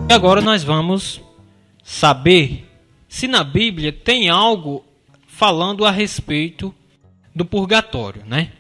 E agora nós vamos saber se na Bíblia tem algo falando a respeito do purgatório, né?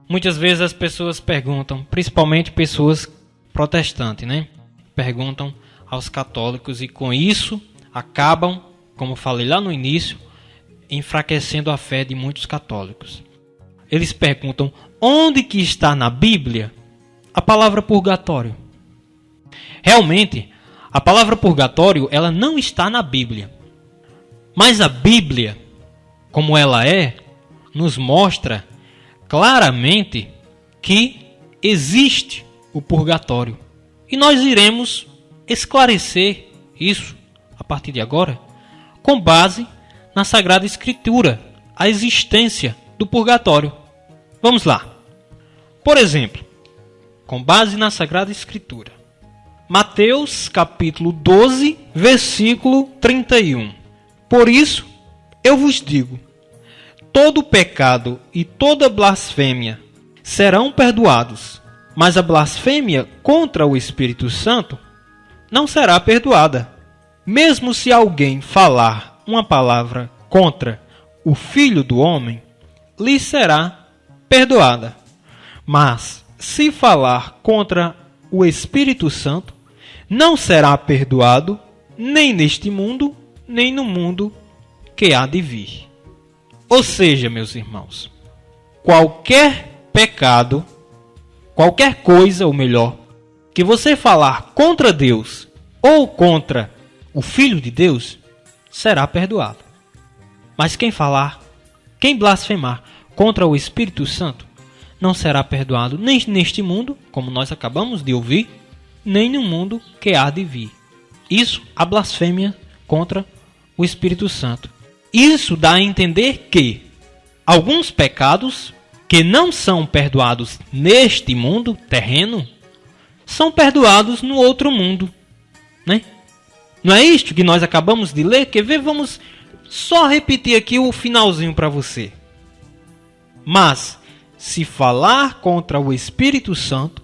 Muitas vezes as pessoas perguntam, principalmente pessoas protestantes, né? Perguntam aos católicos e com isso acabam, como falei lá no início, enfraquecendo a fé de muitos católicos. Eles perguntam onde que está na Bíblia a palavra purgatório. Realmente, a palavra purgatório ela não está na Bíblia. Mas a Bíblia, como ela é, nos mostra claramente que existe o purgatório. E nós iremos esclarecer isso a partir de agora, com base na Sagrada Escritura, a existência do purgatório. Vamos lá. Por exemplo, com base na Sagrada Escritura, Mateus capítulo 12, versículo 31. Por isso, eu vos digo, todo pecado e toda blasfêmia serão perdoados, mas a blasfêmia contra o Espírito Santo não será perdoada. Mesmo se alguém falar uma palavra contra o Filho do Homem, lhe será perdoada. Mas se falar contra o Espírito Santo, não será perdoado nem neste mundo, nem no mundo que há de vir. Ou seja, meus irmãos, qualquer pecado, qualquer coisa, ou melhor, que você falar contra Deus ou contra o Filho de Deus, será perdoado. Mas quem blasfemar contra o Espírito Santo, não será perdoado nem neste mundo, como nós acabamos de ouvir, nem no mundo que há de vir. Isso, a blasfêmia contra o Espírito Santo. Isso dá a entender que alguns pecados que não são perdoados neste mundo terreno, são perdoados no outro mundo, né? Não é isto que nós acabamos de ler? Quer ver? Vamos só repetir aqui o finalzinho para você. Mas, se falar contra o Espírito Santo,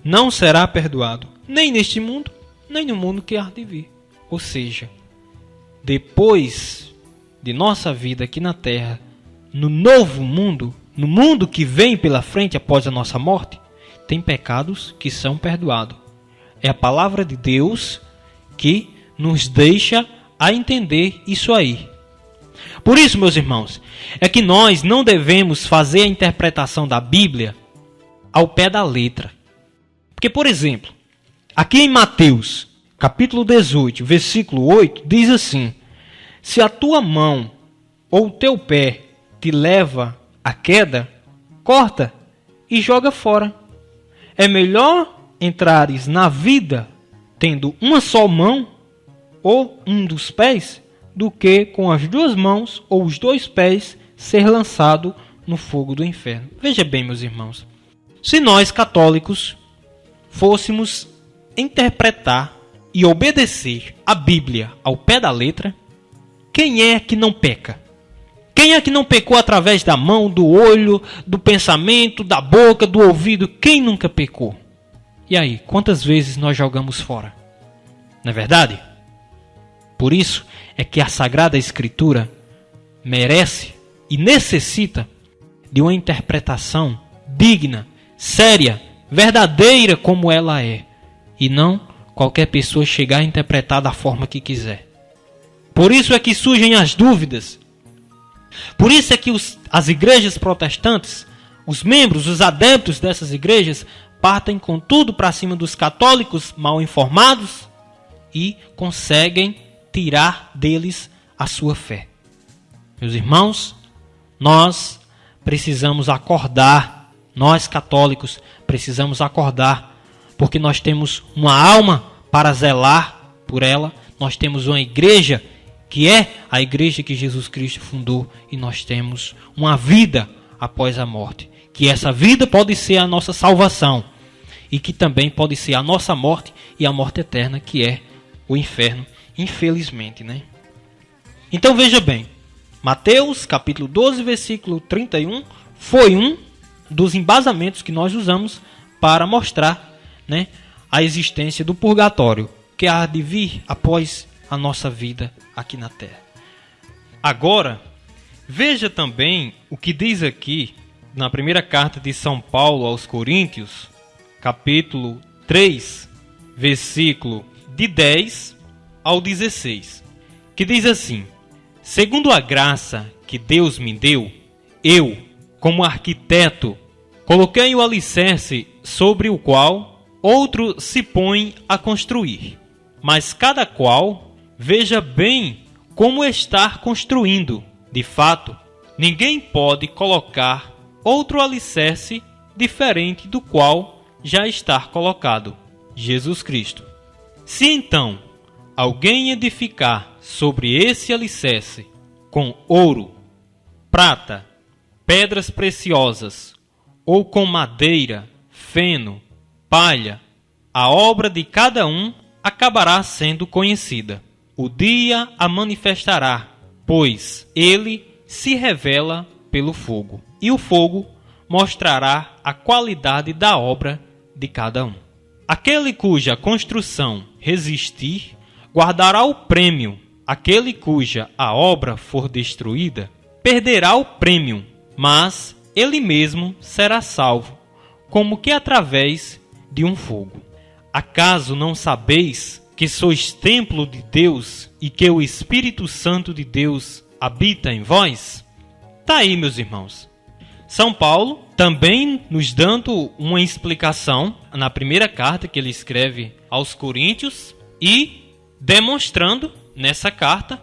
não será perdoado, nem neste mundo, nem no mundo que há de vir. Ou seja, depois de nossa vida aqui na Terra, no novo mundo, no mundo que vem pela frente após a nossa morte, tem pecados que são perdoados. É a palavra de Deus que nos deixa a entender isso aí. Por isso, meus irmãos, é que nós não devemos fazer a interpretação da Bíblia ao pé da letra. Porque, por exemplo, aqui em Mateus, capítulo 18, versículo 8, diz assim: se a tua mão ou o teu pé te leva à queda, corta e joga fora. É melhor entrares na vida tendo uma só mão ou um dos pés, do que com as duas mãos ou os dois pés ser lançado no fogo do inferno. Veja bem, meus irmãos, se nós católicos fôssemos interpretar e obedecer a Bíblia ao pé da letra, quem é que não peca? Quem é que não pecou através da mão, do olho, do pensamento, da boca, do ouvido? Quem nunca pecou? E aí, quantas vezes nós jogamos fora? Não é verdade? Por isso é que a Sagrada Escritura merece e necessita de uma interpretação digna, séria, verdadeira como ela é. E não qualquer pessoa chegar a interpretar da forma que quiser. Por isso é que surgem as dúvidas. Por isso é que as igrejas protestantes, os membros, os adeptos dessas igrejas, partem com tudo para cima dos católicos mal informados e conseguem tirar deles a sua fé. Meus irmãos, nós precisamos acordar, nós católicos precisamos acordar, porque nós temos uma alma para zelar por ela, nós temos uma igreja que é a igreja que Jesus Cristo fundou e nós temos uma vida após a morte, que essa vida pode ser a nossa salvação e que também pode ser a nossa morte e a morte eterna, que é o inferno, infelizmente, né? Então veja bem, Mateus capítulo 12, versículo 31 foi um dos embasamentos que nós usamos para mostrar, né, a existência do purgatório, que há de vir após a nossa vida aqui na terra. Agora, veja também o que diz aqui na primeira carta de São Paulo aos Coríntios, capítulo 3, versículo de 10 ao 16, que diz assim: segundo a graça que Deus me deu, eu, como arquiteto, coloquei o alicerce sobre o qual outro se põe a construir. Mas cada qual veja bem como estar construindo. De fato, ninguém pode colocar outro alicerce diferente do qual já está colocado, Jesus Cristo. Se então alguém edificar sobre esse alicerce com ouro, prata, pedras preciosas, ou com madeira, feno, palha, a obra de cada um acabará sendo conhecida. O dia a manifestará, pois ele se revela pelo fogo, e o fogo mostrará a qualidade da obra de cada um. Aquele cuja construção resistir, guardará o prêmio. Aquele cuja a obra for destruída, perderá o prêmio, mas ele mesmo será salvo, como que através de um fogo. Acaso não sabeis que sois templo de Deus e que o Espírito Santo de Deus habita em vós? Tá aí, meus irmãos. São Paulo também nos dando uma explicação na primeira carta que ele escreve aos Coríntios e demonstrando nessa carta,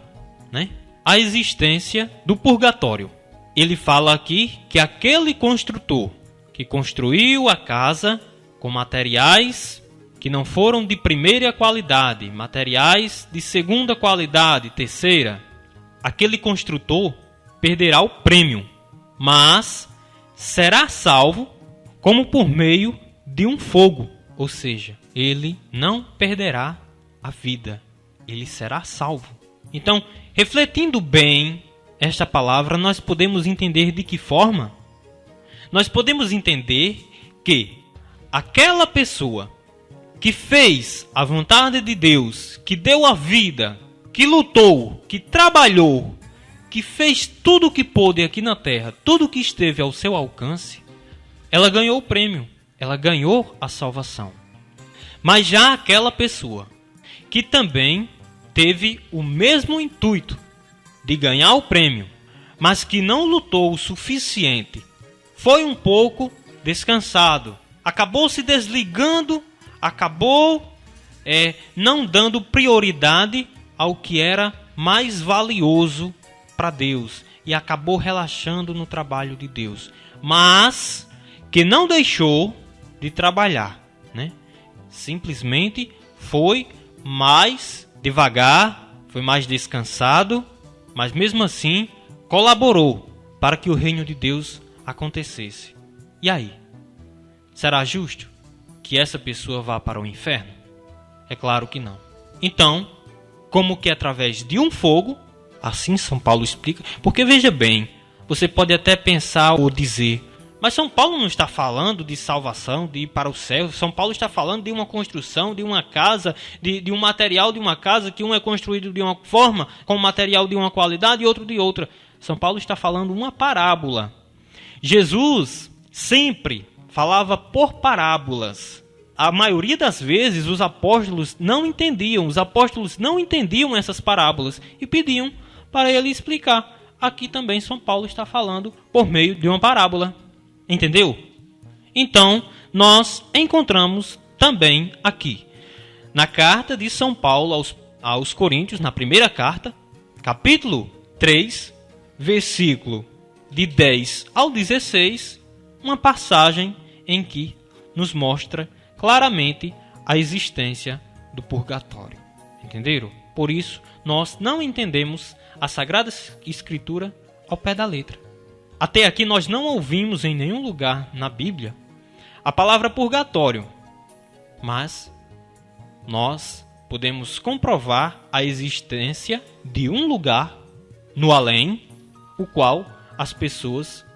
né, a existência do purgatório. Ele fala aqui que aquele construtor que construiu a casa com materiais que não foram de primeira qualidade, materiais de segunda qualidade, terceira, aquele construtor perderá o prêmio, mas será salvo como por meio de um fogo, ou seja, ele não perderá a vida, ele será salvo. Então, refletindo bem esta palavra, nós podemos entender de que forma? Nós podemos entender que aquela pessoa que fez a vontade de Deus, que deu a vida, que lutou, que trabalhou, que fez tudo o que pôde aqui na terra, tudo o que esteve ao seu alcance, ela ganhou o prêmio, ela ganhou a salvação. Mas já aquela pessoa que também teve o mesmo intuito de ganhar o prêmio, mas que não lutou o suficiente, foi um pouco descansado, acabou se desligando, acabou não dando prioridade ao que era mais valioso para Deus e acabou relaxando no trabalho de Deus, mas que não deixou de trabalhar, né? Simplesmente foi mais devagar, foi mais descansado, mas mesmo assim colaborou para que o reino de Deus acontecesse. E aí? Será justo que essa pessoa vá para o inferno? É claro que não. Então, como que através de um fogo, assim São Paulo explica, porque veja bem, você pode até pensar ou dizer, mas São Paulo não está falando de salvação, de ir para o céu. São Paulo está falando de uma construção, de uma casa, de um material de uma casa, que um é construído de uma forma, com material de uma qualidade e outro de outra. São Paulo está falando uma parábola. Jesus sempre falava por parábolas. A maioria das vezes os apóstolos não entendiam essas parábolas e pediam para ele explicar. Aqui também São Paulo está falando por meio de uma parábola. Entendeu? Então, nós encontramos também aqui, na carta de São Paulo aos Coríntios, na primeira carta, capítulo 3, versículo de 10 ao 16, uma passagem em que nos mostra claramente a existência do purgatório. Entenderam? Por isso, nós não entendemos a Sagrada Escritura ao pé da letra. Até aqui nós não ouvimos em nenhum lugar na Bíblia a palavra purgatório, mas nós podemos comprovar a existência de um lugar no além, o qual as pessoas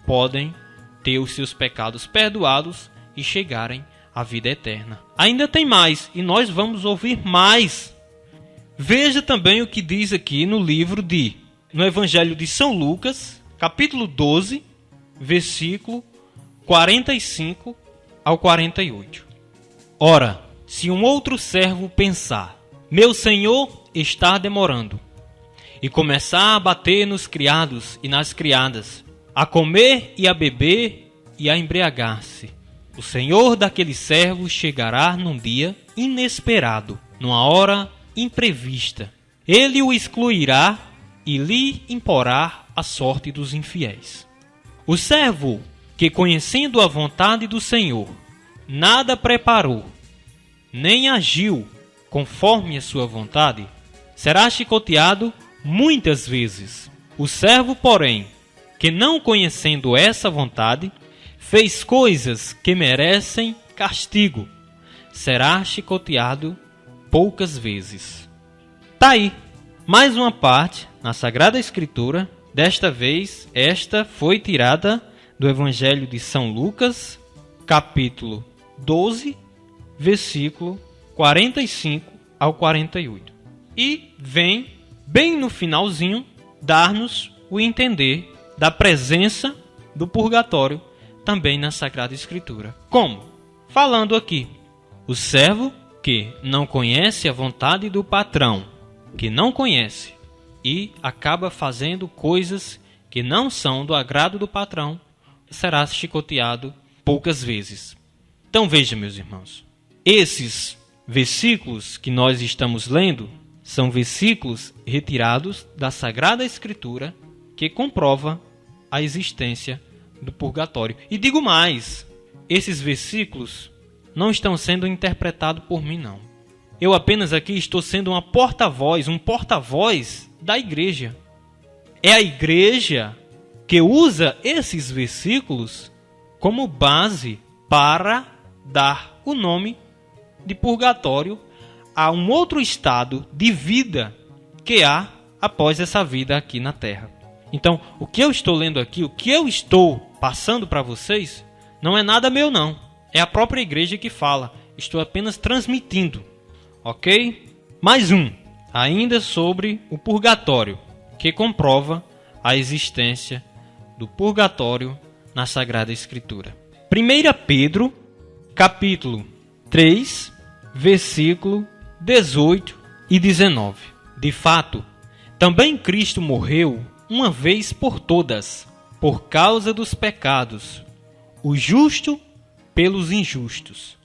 podem ter os seus pecados perdoados e chegarem a vida eterna. Ainda tem mais, e nós vamos ouvir mais. Veja também o que diz aqui no Evangelho de São Lucas, capítulo 12, versículo 45 ao 48. Ora, se um outro servo pensar, meu senhor está demorando, e começar a bater nos criados e nas criadas, a comer e a beber e a embriagar-se, o senhor daquele servo chegará num dia inesperado, numa hora imprevista. Ele o excluirá e lhe imporá a sorte dos infiéis. O servo que, conhecendo a vontade do Senhor, nada preparou, nem agiu conforme a sua vontade, será chicoteado muitas vezes. O servo, porém, que não conhecendo essa vontade, fez coisas que merecem castigo, será chicoteado poucas vezes. Tá aí, mais uma parte na Sagrada Escritura. Desta vez, esta foi tirada do Evangelho de São Lucas, capítulo 12, versículo 45 ao 48. E vem, bem no finalzinho, dar-nos o entender da presença do purgatório também na Sagrada Escritura. Como? Falando aqui, o servo que não conhece a vontade do patrão, que não conhece e acaba fazendo coisas que não são do agrado do patrão, será chicoteado poucas vezes. Então veja, meus irmãos, esses versículos que nós estamos lendo são versículos retirados da Sagrada Escritura que comprova a existência do purgatório. E digo mais, esses versículos não estão sendo interpretados por mim, não. Eu apenas aqui estou sendo um porta-voz da igreja. É a igreja que usa esses versículos como base para dar o nome de purgatório a um outro estado de vida que há após essa vida aqui na Terra. Então, o que eu estou lendo aqui, o que eu estou passando para vocês, não é nada meu, não. É a própria igreja que fala. Estou apenas transmitindo. Ok? Mais um, ainda sobre o purgatório, que comprova a existência do purgatório na Sagrada Escritura. 1 Pedro, capítulo 3, versículo 18 e 19. De fato, também Cristo morreu uma vez por todas, por causa dos pecados, o justo pelos injustos,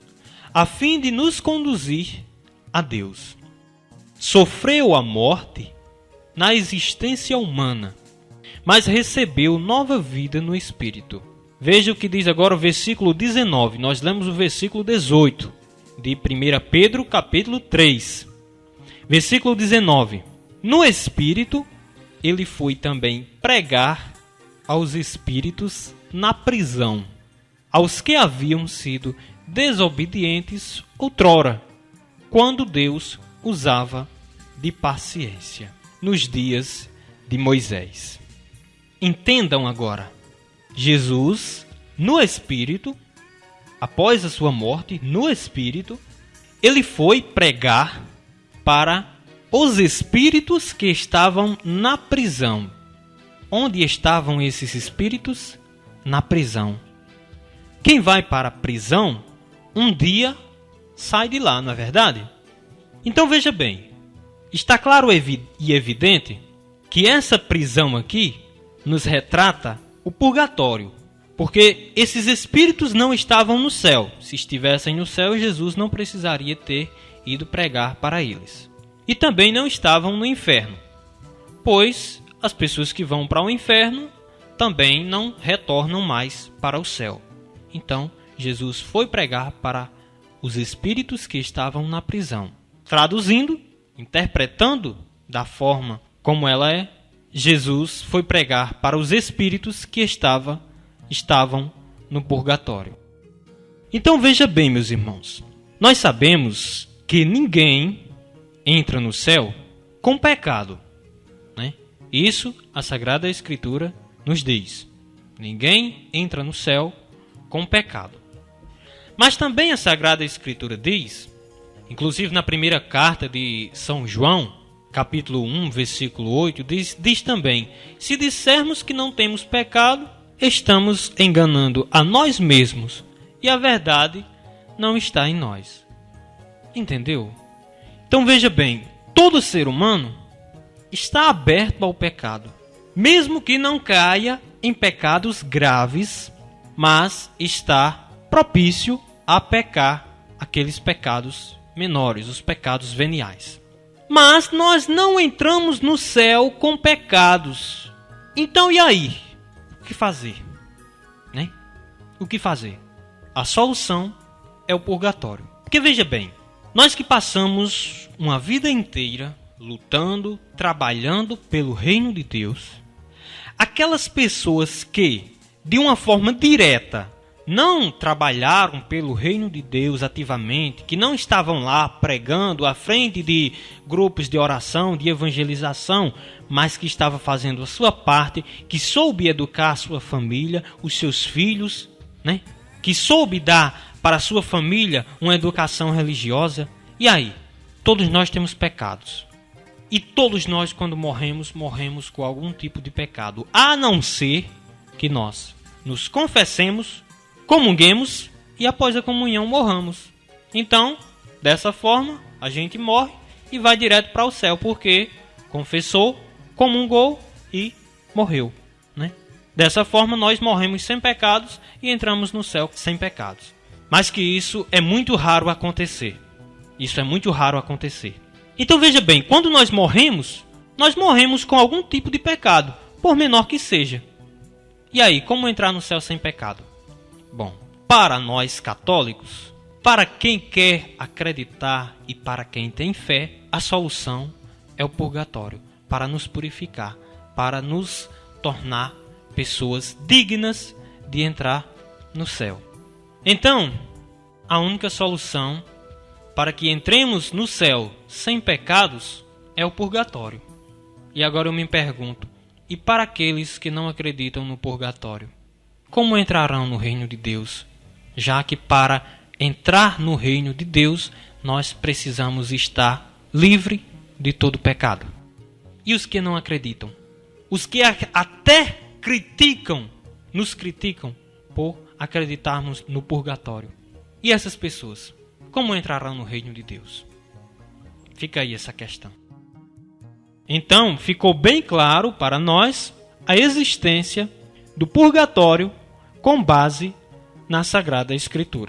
a fim de nos conduzir a Deus. Sofreu a morte na existência humana, mas recebeu nova vida no Espírito. Veja o que diz agora o versículo 19. Nós lemos o versículo 18 de 1 Pedro, capítulo 3. Versículo 19. No Espírito, ele foi também pregar aos espíritos na prisão, aos que haviam sido desobedientes outrora, quando Deus usava de paciência nos dias de Moisés. Entendam agora, Jesus, no Espírito, após a sua morte, no Espírito, ele foi pregar para os espíritos que estavam na prisão. Onde estavam esses espíritos? Na prisão. Quem vai para a prisão, um dia sai de lá, não é verdade? Então veja bem, está claro e evidente que essa prisão aqui nos retrata o purgatório, porque esses espíritos não estavam no céu. Se estivessem no céu, Jesus não precisaria ter ido pregar para eles. E também não estavam no inferno, pois as pessoas que vão para o inferno também não retornam mais para o céu. Então, Jesus foi pregar para os espíritos que estavam na prisão. Traduzindo, interpretando da forma como ela é, Jesus foi pregar para os espíritos que estavam no purgatório. Então veja bem, meus irmãos, nós sabemos que ninguém entra no céu com pecado, né? Isso a Sagrada Escritura nos diz. Ninguém entra no céu com pecado. Mas também a Sagrada Escritura diz, inclusive na primeira carta de São João, capítulo 1, versículo 8, diz também: se dissermos que não temos pecado, estamos enganando a nós mesmos e a verdade não está em nós. Entendeu? Então veja bem, todo ser humano está aberto ao pecado, mesmo que não caia em pecados graves, mas está propício a pecar aqueles pecados menores, os pecados veniais. Mas nós não entramos no céu com pecados. Então e aí? O que fazer? Né? O que fazer? A solução é o purgatório. Porque veja bem, nós que passamos uma vida inteira lutando, trabalhando pelo reino de Deus, aquelas pessoas que, de uma forma direta, não trabalharam pelo reino de Deus ativamente, que não estavam lá pregando à frente de grupos de oração, de evangelização, mas que estavam fazendo a sua parte, que soube educar a sua família, os seus filhos, né? Que soube dar para a sua família uma educação religiosa. E aí? Todos nós temos pecados. E todos nós, quando morremos, morremos com algum tipo de pecado, a não ser que nós nos confessemos, comunguemos e após a comunhão morramos. Então, dessa forma, a gente morre e vai direto para o céu, porque confessou, comungou e morreu, né? Dessa forma, nós morremos sem pecados e entramos no céu sem pecados. Mas que isso é muito raro acontecer. Isso é muito raro acontecer. Então veja bem, quando nós morremos com algum tipo de pecado, por menor que seja. E aí, como entrar no céu sem pecado? Bom, para nós católicos, para quem quer acreditar e para quem tem fé, a solução é o purgatório, para nos purificar, para nos tornar pessoas dignas de entrar no céu. Então, a única solução para que entremos no céu sem pecados é o purgatório. E agora eu me pergunto, e para aqueles que não acreditam no purgatório? Como entrarão no reino de Deus? Já que para entrar no reino de Deus, nós precisamos estar livre de todo pecado. E os que não acreditam? Os que até nos criticam por acreditarmos no purgatório. E essas pessoas, como entrarão no reino de Deus? Fica aí essa questão. Então, ficou bem claro para nós a existência do purgatório com base na Sagrada Escritura.